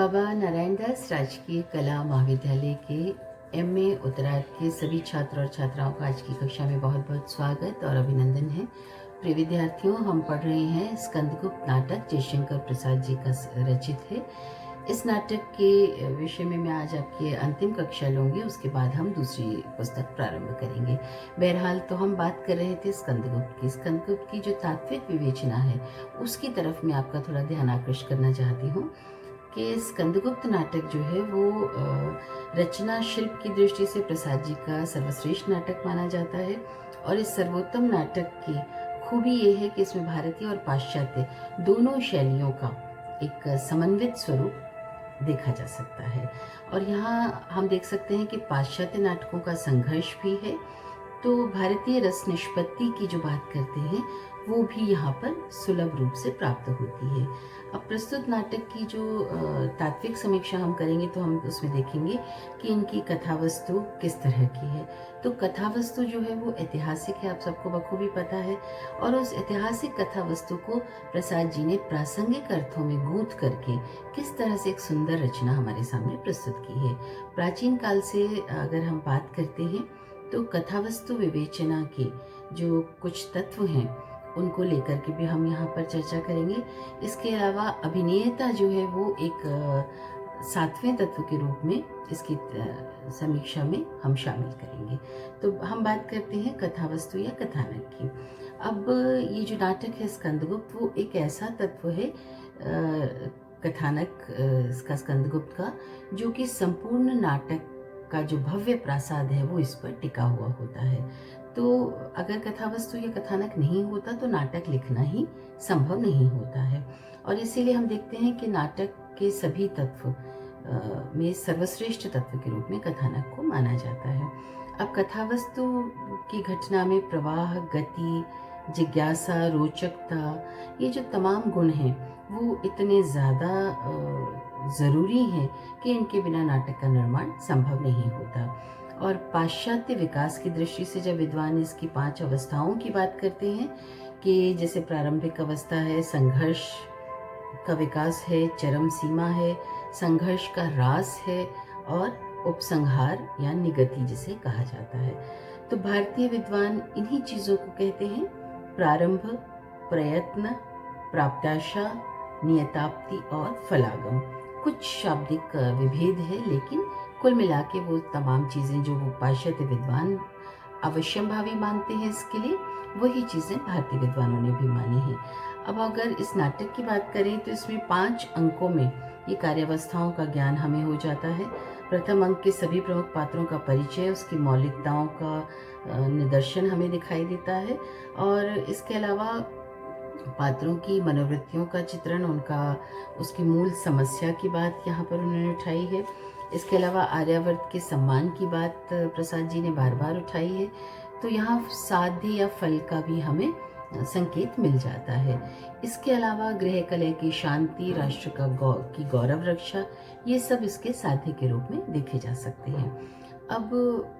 बाबा नारायण दास राजकीय कला महाविद्यालय के एमए उत्तरार्ध के सभी छात्र और छात्राओं का आज की कक्षा में बहुत बहुत स्वागत और अभिनंदन है। प्रिय विद्यार्थियों, हम पढ़ रहे हैं स्कंदगुप्त नाटक जयशंकर प्रसाद जी का रचित है। इस नाटक के विषय में मैं आज आपकी अंतिम कक्षा लूँगी, उसके बाद हम दूसरी पुस्तक प्रारंभ करेंगे। बहरहाल तो हम बात कर रहे थे स्कंदगुप्त की जो तात्विक विवेचना है उसकी तरफ मैं आपका थोड़ा ध्यान आकृष्ट करना चाहती हूँ कि स्कंदगुप्त नाटक जो है वो रचना शिल्प की दृष्टि से प्रसाद जी का सर्वश्रेष्ठ नाटक माना जाता है। और इस सर्वोत्तम नाटक की खूबी ये है कि इसमें भारतीय और पाश्चात्य दोनों शैलियों का एक समन्वित स्वरूप देखा जा सकता है। और यहाँ हम देख सकते हैं कि पाश्चात्य नाटकों का संघर्ष भी है, तो भारतीय रस निष्पत्ति की जो बात करते हैं वो भी यहाँ पर सुलभ रूप से प्राप्त होती है। अब प्रस्तुत नाटक की जो तात्विक समीक्षा हम करेंगे तो हम उसमें देखेंगे कि इनकी कथावस्तु किस तरह की है। तो कथावस्तु जो है वो ऐतिहासिक है, आप सबको बखूबी पता है, और उस ऐतिहासिक कथावस्तु को प्रसाद जी ने प्रासंगिक अर्थों में गूंथ करके किस तरह से एक सुंदर रचना हमारे सामने प्रस्तुत की है। प्राचीन काल से अगर हम बात करते हैं तो कथावस्तु विवेचना के जो कुछ तत्व हैं उनको लेकर के भी हम यहाँ पर चर्चा करेंगे। इसके अलावा अभिनेता जो है वो एक सातवें तत्व के रूप में इसकी समीक्षा में हम शामिल करेंगे। तो हम बात करते हैं कथावस्तु या कथानक की। अब ये जो नाटक है स्कंदगुप्त, वो एक ऐसा तत्व है कथानक इसका स्कंदगुप्त का, जो कि संपूर्ण नाटक का जो भव्य प्रासाद है वो इस पर टिका हुआ होता है। तो अगर कथावस्तु या कथानक नहीं होता तो नाटक लिखना ही संभव नहीं होता है। और इसीलिए हम देखते हैं कि नाटक के सभी तत्व में सर्वश्रेष्ठ तत्व के रूप में कथानक को माना जाता है। अब कथावस्तु की घटना में प्रवाह, गति, जिज्ञासा, रोचकता, ये जो तमाम गुण हैं वो इतने ज़्यादा ज़रूरी हैं कि इनके बिना नाटक का निर्माण संभव नहीं होता। और पाश्चात्य विकास की दृष्टि से जब विद्वान इसकी 5 अवस्थाओं की बात करते हैं कि जैसे प्रारंभिक अवस्था है, संघर्ष का विकास है, चरम सीमा है, संघर्ष का रास है, और उपसंहार या निगति जिसे कहा जाता है। तो भारतीय विद्वान इन्हीं चीज़ों को कहते हैं प्रारंभ, प्रयत्न, प्राप्त्याशा, नियताप्ति और फलागम। कुछ शाब्दिक विभेद है, लेकिन कुल मिला के वो तमाम चीज़ें जो वो पाश्चात्य विद्वान अवश्यंभावी मानते हैं इसके लिए, वही चीज़ें भारतीय विद्वानों ने भी मानी हैं। अब अगर इस नाटक की बात करें तो इसमें 5 अंकों में ये कार्यावस्थाओं का ज्ञान हमें हो जाता है। प्रथम अंक के सभी प्रमुख पात्रों का परिचय, उसकी मौलिकताओं का निदर्शन हमें दिखाई देता है, और इसके अलावा पात्रों की मनोवृत्तियों का चित्रण, उसकी मूल समस्या की बात यहाँ पर उन्होंने उठाई है। इसके अलावा आर्यावर्त के सम्मान की बात प्रसाद जी ने बार बार उठाई है। तो यहाँ साध्य या फल का भी हमें संकेत मिल जाता है। इसके अलावा गृह कलह की शांति, राष्ट्र की गौरव रक्षा, ये सब इसके साध्य के रूप में देखे जा सकते हैं। अब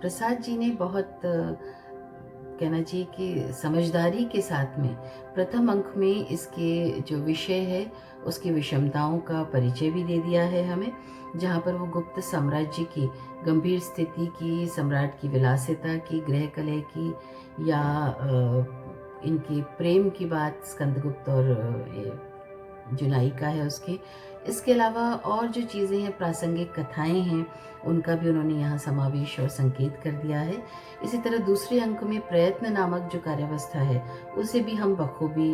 प्रसाद जी ने बहुत कहना चाहिए कि समझदारी के साथ में प्रथम अंक में इसके जो विषय है उसकी विषमताओं का परिचय भी दे दिया है हमें, जहाँ पर वो गुप्त साम्राज्य की गंभीर स्थिति की, सम्राट की विलासिता की, गृह कलह की, या इनके प्रेम की बात स्कंदगुप्त और जो नायिका है उसकी। इसके अलावा और जो चीज़ें हैं, प्रासंगिक कथाएं हैं, उनका भी उन्होंने यहाँ समावेश और संकेत कर दिया है। इसी तरह दूसरे अंक में प्रयत्न नामक जो कार्यावस्था है उसे भी हम बखूबी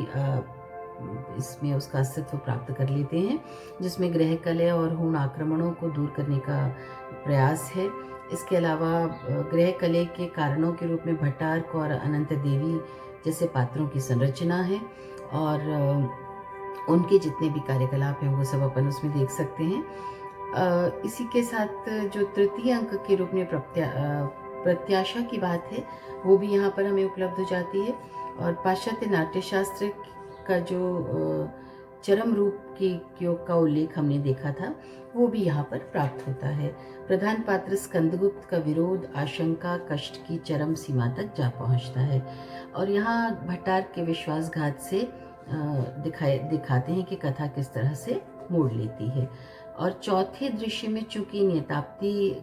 इसमें उसका अस्तित्व प्राप्त कर लेते हैं, जिसमें गृह कलह और हूण आक्रमणों को दूर करने का प्रयास है। इसके अलावा गृह कलह के कारणों के रूप में भट्टार्क और अनंत देवी जैसे पात्रों की संरचना है, और उनके जितने भी कार्यकलाप हैं वो सब अपन उसमें देख सकते हैं। इसी के साथ जो तृतीय अंक के रूप में प्रत्याशा की बात है वो भी यहाँ पर हमें उपलब्ध हो जाती है, और पाश्चात्य नाट्यशास्त्र का जो चरम रूप के योग का उल्लेख हमने देखा था वो भी यहाँ पर प्राप्त होता है। प्रधान पात्र स्कंदगुप्त का विरोध, आशंका, कष्ट की चरम सीमा तक जा पहुँचता है, और यहाँ भट्टार्क के विश्वासघात से दिखाते हैं कि कथा किस तरह से मोड़ लेती है। और चौथे दृश्य में चूंकि नियताप्ति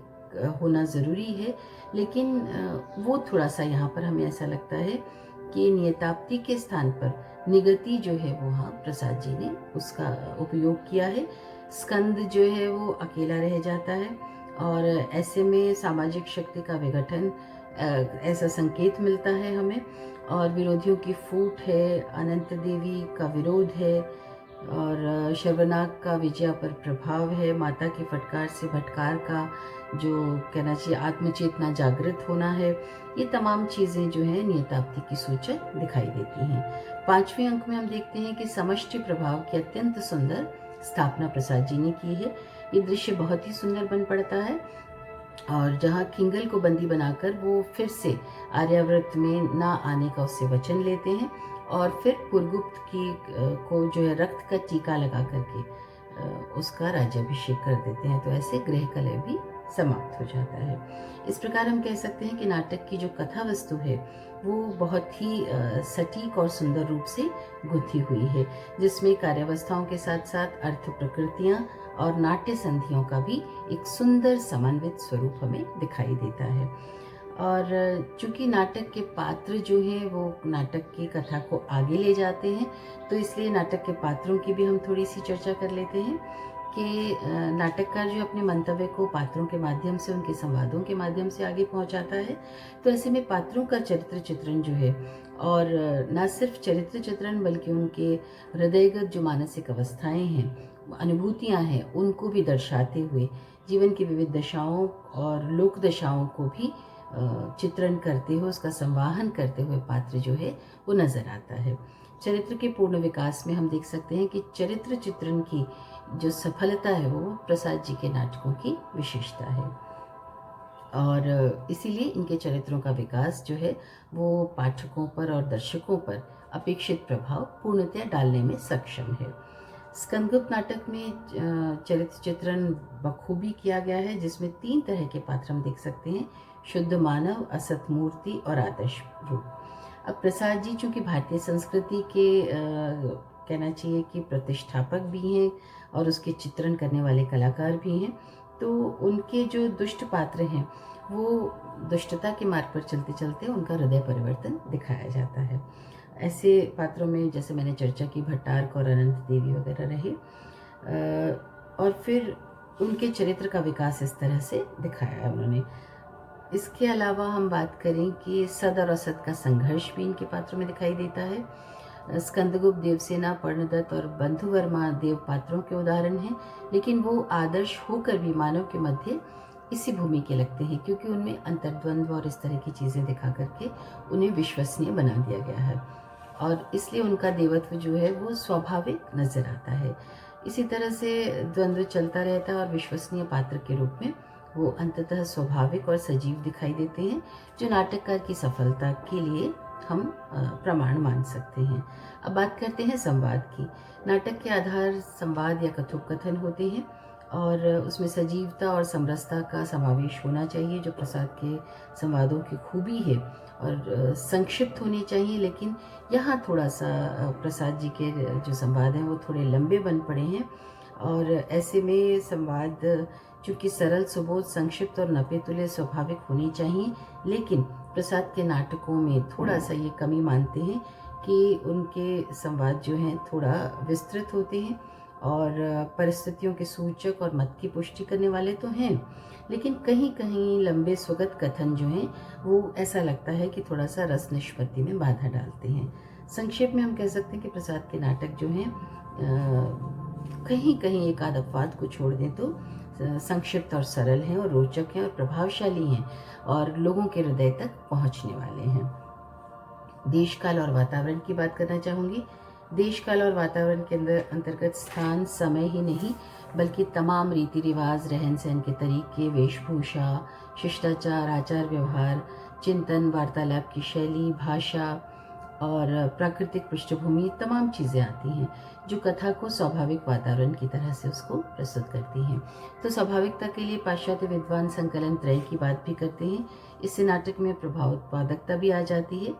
होना ज़रूरी है, लेकिन वो थोड़ा-सा यहाँ पर हमें ऐसा लगता है कि नियताप्ति के स्थान पर निगति जो है वो हाँ प्रसाद जी ने उसका उपयोग किया है। स्कंद जो है वो अकेला रह जाता है और ऐसे में सामाजिक शक्ति का विघटन ऐसा संकेत मिलता है हमें। और विरोधियों की फूट है, अनंत देवी का विरोध है और शर्वनाग का विजया पर प्रभाव है, माता की फटकार से भटकार का जो कहना चाहिए आत्मचेतना जागृत होना है। ये तमाम चीज़ें जो हैं नियताप्ति की सूचक दिखाई देती हैं। 5वें अंक में हम देखते हैं कि समष्टि प्रभाव की अत्यंत सुंदर स्थापना प्रसाद जी ने की है। ये दृश्य बहुत ही सुंदर बन पड़ता है और जहाँ किंगल को बंदी बनाकर वो फिर से आर्यावर्त में ना आने का उससे वचन लेते हैं और फिर पुरगुप्त की को जो है रक्त का टीका लगा करके उसका राज्याभिषेक कर देते हैं। तो ऐसे गृह कलह भी समाप्त हो जाता है। इस प्रकार हम कह सकते हैं कि नाटक की जो कथा वस्तु है वो बहुत ही सटीक और सुंदर रूप से गुंथी हुई है, जिसमें कार्यावस्थाओं के साथ साथ अर्थ प्रकृतियाँ और नाट्य संधियों का भी एक सुंदर समन्वित स्वरूप हमें दिखाई देता है। और चूंकि नाटक के पात्र जो हैं वो नाटक की कथा को आगे ले जाते हैं, तो इसलिए नाटक के पात्रों की भी हम थोड़ी सी चर्चा कर लेते हैं कि नाटककार जो अपने मंतव्य को पात्रों के माध्यम से, उनके संवादों के माध्यम से आगे पहुंचाता है। तो ऐसे में पात्रों का चरित्र चित्रण जो है, और न सिर्फ चरित्र चित्रण बल्कि उनके हृदयगत जो मानसिक अवस्थाएं हैं, अनुभूतियां हैं, उनको भी दर्शाते हुए जीवन की विविध दशाओं और लोक दशाओं को भी चित्रण करते हुए, उसका संवाहन करते हुए पात्र जो है वो नजर आता है। चरित्र के पूर्ण विकास में हम देख सकते हैं कि चरित्र चित्रण की जो सफलता है वो प्रसाद जी के नाटकों की विशेषता है और इसीलिए इनके चरित्रों का विकास जो है वो पाठकों पर और दर्शकों पर अपेक्षित प्रभाव पूर्णतः डालने में सक्षम है। स्कंदगुप्त नाटक में चरित्र चित्रण बखूबी किया गया है, जिसमें 3 तरह के पात्र हम देख सकते हैं: शुद्ध मानव, असत मूर्ति और आदर्श रूप। अब प्रसाद जी चूँकि भारतीय संस्कृति के कहना चाहिए कि प्रतिष्ठापक भी हैं और उसके चित्रण करने वाले कलाकार भी हैं, तो उनके जो दुष्ट पात्र हैं वो दुष्टता के मार्ग पर चलते चलते उनका हृदय परिवर्तन दिखाया जाता है। ऐसे पात्रों में जैसे मैंने चर्चा की भट्टार्क और अनंत देवी वगैरह रहे और फिर उनके चरित्र का विकास इस तरह से दिखाया है उन्होंने। इसके अलावा हम बात करें कि सद और असत का संघर्ष भी इनके पात्रों में दिखाई देता है। स्कंदगुप्त, देवसेना, पर्णदत्त और बंधुवर्मा देव पात्रों के उदाहरण हैं, लेकिन वो आदर्श होकर भी मानव के मध्य इसी भूमि के लगते हैं, क्योंकि उनमें अंतर्द्वंद्व और इस तरह की चीज़ें दिखा करके उन्हें विश्वसनीय बना दिया गया है और इसलिए उनका देवत्व जो है वो स्वाभाविक नजर आता है। इसी तरह से द्वंद्व चलता रहता है और विश्वसनीय पात्र के रूप में वो अंततः स्वाभाविक और सजीव दिखाई देते हैं, जो नाटककार की सफलता के लिए हम प्रमाण मान सकते हैं। अब बात करते हैं संवाद की। नाटक के आधार संवाद या कथोपकथन होते हैं और उसमें सजीवता और समरसता का समावेश होना चाहिए, जो प्रसाद के संवादों की खूबी है, और संक्षिप्त होने चाहिए। लेकिन यहाँ थोड़ा सा प्रसाद जी के जो संवाद हैं वो थोड़े लंबे बन पड़े हैं और ऐसे में संवाद चूँकि सरल, सुबोध, संक्षिप्त और नपे तुले स्वाभाविक होनी चाहिए, लेकिन प्रसाद के नाटकों में थोड़ा सा ये कमी मानते हैं कि उनके संवाद जो हैं थोड़ा विस्तृत होते हैं और परिस्थितियों के सूचक और मत की पुष्टि करने वाले तो हैं, लेकिन कहीं कहीं लंबे स्वगत कथन जो हैं वो ऐसा लगता है कि थोड़ा सा रस निष्पत्ति में बाधा डालते हैं। संक्षेप में हम कह सकते हैं कि प्रसाद के नाटक जो हैं कहीं कहीं एक आध अपवाद को छोड़ दें तो संक्षिप्त और सरल हैं और रोचक हैं और प्रभावशाली हैं और लोगों के हृदय तक पहुंचने वाले हैं। देश काल और वातावरण की बात करना चाहूँगी। देश काल और वातावरण के अंतर्गत स्थान, समय ही नहीं बल्कि तमाम रीति रिवाज, रहन सहन के तरीके, वेशभूषा, शिष्टाचार, आचार व्यवहार, चिंतन, वार्तालाप की शैली, भाषा और प्राकृतिक पृष्ठभूमि, तमाम चीज़ें आती हैं जो कथा को स्वाभाविक वातावरण की तरह से उसको प्रस्तुत करती हैं। तो स्वाभाविकता के लिए पाश्चात्य विद्वान संकलन त्रय की बात भी करते हैं। इससे नाटक में प्रभाव उत्पादकता भी आ जाती है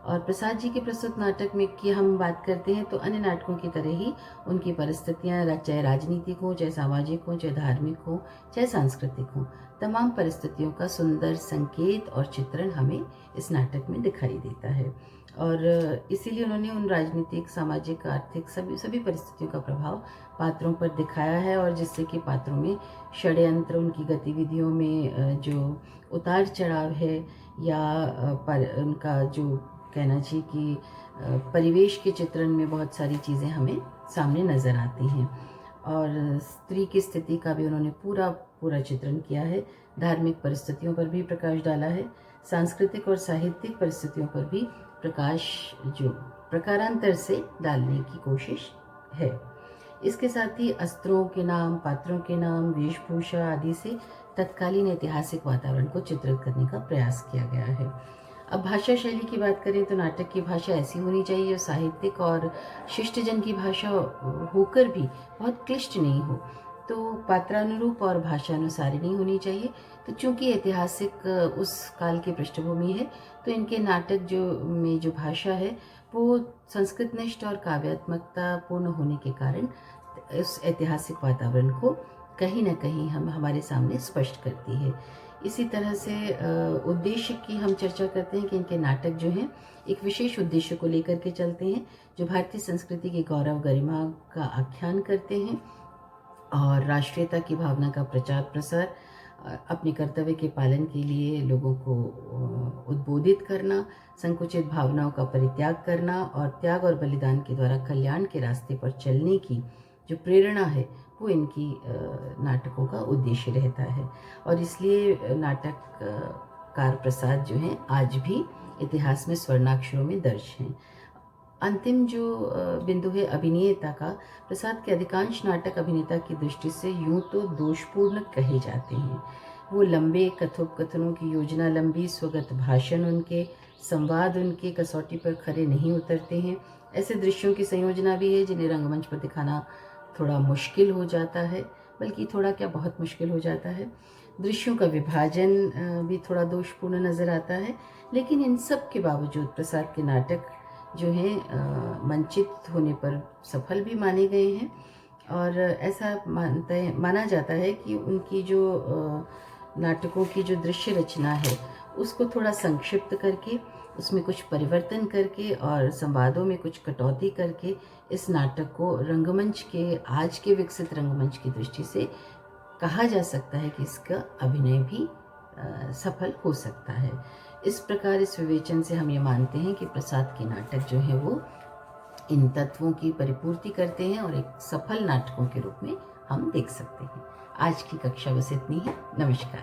और प्रसाद जी के प्रस्तुत नाटक में की हम बात करते हैं तो अन्य नाटकों की तरह ही उनकी परिस्थितियाँ, चाहे राजनीतिक हो, चाहे सामाजिक हो, चाहे धार्मिक हो, चाहे सांस्कृतिक हो, तमाम परिस्थितियों का सुंदर संकेत और चित्रण हमें इस नाटक में दिखाई देता है। और इसीलिए उन्होंने उन राजनीतिक, सामाजिक, आर्थिक सभी परिस्थितियों का प्रभाव पात्रों पर दिखाया है, और जिससे कि पात्रों में षड्यंत्र, उनकी गतिविधियों में जो उतार चढ़ाव है, या उनका जो कहना चाहिए कि परिवेश के चित्रण में बहुत सारी चीज़ें हमें सामने नज़र आती हैं। और स्त्री की स्थिति का भी उन्होंने पूरा चित्रण किया है। धार्मिक परिस्थितियों पर भी प्रकाश डाला है, सांस्कृतिक और साहित्यिक परिस्थितियों पर भी प्रकाश जो प्रकारांतर से डालने की कोशिश है। इसके साथ ही अस्त्रों के नाम, पात्रों के नाम, वेशभूषा आदि से तत्कालीन ऐतिहासिक वातावरण को चित्रित करने का प्रयास किया गया है। अब भाषा शैली की बात करें तो नाटक की भाषा ऐसी होनी चाहिए जो साहित्यिक और शिष्टजन की भाषा होकर भी बहुत क्लिष्ट नहीं हो, तो पात्रानुरूप और भाषानुसारी नहीं होनी चाहिए। तो चूंकि ऐतिहासिक उस काल की पृष्ठभूमि है, तो इनके नाटक जो भाषा है वो संस्कृतनिष्ठ और काव्यात्मकता पूर्ण होने के कारण इस ऐतिहासिक वातावरण को कहीं ना कहीं हमारे सामने स्पष्ट करती है। इसी तरह से उद्देश्य की हम चर्चा करते हैं कि इनके नाटक जो हैं एक विशेष उद्देश्य को लेकर के चलते हैं, जो भारतीय संस्कृति की गौरव गरिमा का आख्यान करते हैं और राष्ट्रीयता की भावना का प्रचार प्रसार, अपने कर्तव्य के पालन के लिए लोगों को उद्बोधित करना, संकुचित भावनाओं का परित्याग करना और त्याग और बलिदान के द्वारा कल्याण के रास्ते पर चलने की जो प्रेरणा है वो इनकी नाटकों का उद्देश्य रहता है। और इसलिए नाटककार प्रसाद जो हैं आज भी इतिहास में स्वर्णाक्षरों में दर्ज हैं। अंतिम जो बिंदु है अभिनेता का, प्रसाद के अधिकांश नाटक अभिनेता की दृष्टि से यूं तो दोषपूर्ण कहे जाते हैं। वो लंबे कथोपकथनों की योजना, लंबी स्वगत भाषण उनके, संवाद उनके कसौटी पर खरे नहीं उतरते हैं। ऐसे दृश्यों की संयोजना भी है जिन्हें रंगमंच पर दिखाना थोड़ा मुश्किल हो जाता है, बल्कि थोड़ा क्या बहुत मुश्किल हो जाता है। दृश्यों का विभाजन भी थोड़ा दोषपूर्ण नज़र आता है, लेकिन इन सब के बावजूद प्रसाद के नाटक जो हैं मंचित होने पर सफल भी माने गए हैं। और ऐसा माना जाता है कि उनकी जो नाटकों की जो दृश्य रचना है उसको थोड़ा संक्षिप्त करके, उसमें कुछ परिवर्तन करके और संवादों में कुछ कटौती करके इस नाटक को रंगमंच के, आज के विकसित रंगमंच की दृष्टि से कहा जा सकता है कि इसका अभिनय भी सफल हो सकता है। इस प्रकार इस विवेचन से हम ये मानते हैं कि प्रसाद के नाटक जो हैं वो इन तत्वों की परिपूर्ति करते हैं और एक सफल नाटकों के रूप में हम देख सकते हैं। आज की कक्षा बस इतनी है। नमस्कार।